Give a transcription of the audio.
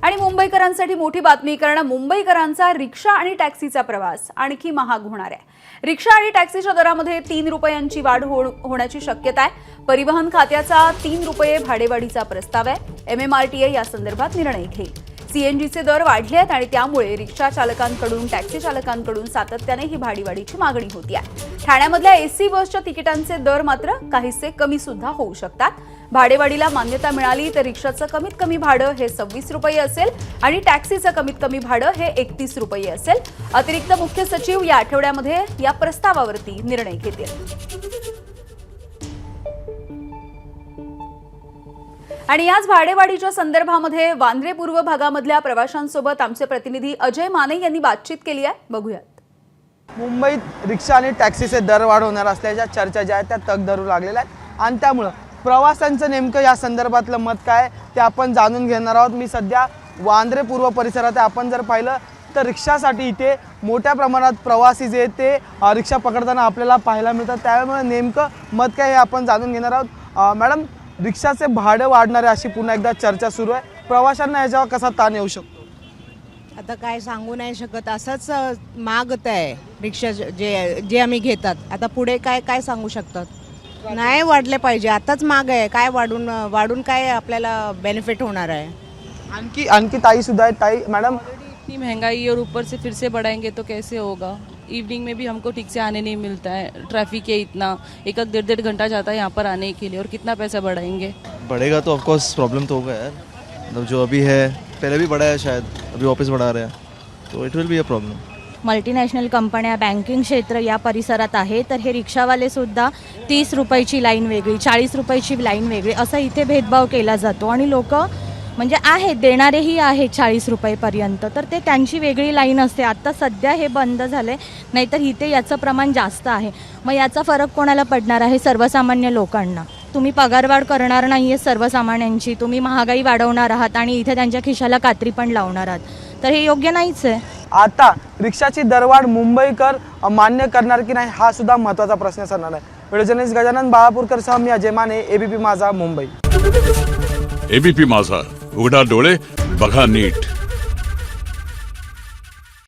आणि मुंबईकरांसाठी मोठी बातमी, कारण मुंबईकरांचा रिक्षा आणि टॅक्सीचा प्रवास आणखी महाग होणार आहे। रिक्षा आणि टॅक्सीच्या दरामध्ये 3 रुपयांची वाढ होण्याची शक्यता आहे। परिवहन खात्याचा 3 रुपये भाडेवाढीचा प्रस्ताव आहे। MMRTA या संदर्भात निर्णय घेईल। सीएनजीचे दर वाढले आहेत आणि त्यामुळे रिक्षा चालकांकडून टॅक्सी चालकांकडून सातत्याने ही भाडेवाढीची मागणी होती आहे। ठाण्यामधल्या एसी बसच्या तिकिटांचे दर मात्र काहीसे कमी सुद्धा होऊ शकतात। भाडेवाढीला मान्यता मिळाली तर रिक्षाचं कमीत कमी भाडं हे 26 रुपये असेल आणि टॅक्सीचं कमीत कमी भाडं हे 31 रुपये असेल। अतिरिक्त मुख्य सचिव या आठवड्यामध्ये या प्रस्तावावरती निर्णय घेतील। आणि याच भाडेवाढीच्या संदर्भामध्ये वांद्रे पूर्व भागामधल्या प्रवाशांसोबत आमचे प्रतिनिधी अजय माने यांनी बातचीत केली आहे, बघूयात। मुंबईत रिक्षा आणि टॅक्सीचे दर वाढ होणार असल्याच्या चर्चा ज्या आहेत त्या तग धरू लागलेल्या आहेत आणि त्यामुळे प्रवाशांचं नेमकं या संदर्भातलं मत काय ते आपण जाणून घेणार आहोत। मी सध्या वांद्रे पूर्व परिसरात आहे। आपण जर पाहिलं तर रिक्षासाठी इथे मोठ्या प्रमाणात प्रवासी जे ते रिक्षा पकडताना आपल्याला पाहायला मिळतात। त्यामुळे नेमकं मत काय हे आपण जाणून घेणार आहोत। मॅडम, रिक्षाचे भाडं वाढणार आहे अशी पुन्हा एकदा चर्चा सुरू आहे। प्रवाशांना याच्यावर कसा ताण येऊ शकतो? आता काय सांगू नाही शकत, असंच मागत आहे रिक्षा जे आम्ही घेतात। आता पुढे काय सांगू शकतात? नाही वाढले पाहिजे, आताच माग आहे, काय वाढून काय आपल्याला बेनिफिट होणार आहे? आणखी ताई सुद्धा आहेत। ताई, मॅडम, इतनी महंगाई है और ऊपर से फिर से बढ़ाएंगे तो कैसे होगा? इवनिंग में भी हमको ठीक से आने नहीं मिलता है, ट्रैफिक है इतना, एक डेढ़ घंटा जाता है यहाँ पर आने के लिए, और कितना पैसा बढ़ाएंगे? बढ़ेगा तो ऑफकोर्स प्रॉब्लम तो होगा यार। मतलब जो अभी है, पहले भी बढ़ा है शायद, अभी वापस बढ़ा रहे हैं, तो it will be a problem. Multinational कंपन्या, बँकिंग क्षेत्र या परिसरात आहे, तर हे रिक्षावाले सुद्धा 30 रुपयाची लाईन वेगळी, 40 रुपयाची लाईन वेगळी, असं इथे भेदभाव केला जातो। आणि लोक म्हणजे आहेत, देणारेही आहेत 40 रुपयेपर्यंत, तर ते त्यांची वेगळी लाईन असते। आता सध्या हे बंद झाले, नाहीतर इथे याचं प्रमाण जास्त आहे। मग याचा फरक कोणाला पडणार आहे? सर्वसामान्य लोकांना। तुम्ही पगारवाढ करणार नाही आहे सर्वसामान्यांची, तुम्ही महागाई वाढवणार आहात आणि इथे त्यांच्या खिशाला कात्री पण लावणार आहात, तर हे योग्य नाहीच आहे। आता रिक्षाची दरवाढ मुंबईकर मान्य करणार की नाही हा सुद्धा महत्त्वाचा प्रश्न ठरणार आहे। व्हिडिओ जर्नलिस्ट गजानन बाळापूरकर सह मी अजय माने, एबीपी माझा, मुंबई। एबीपी माझा, उघडा डोळे बघा नीट।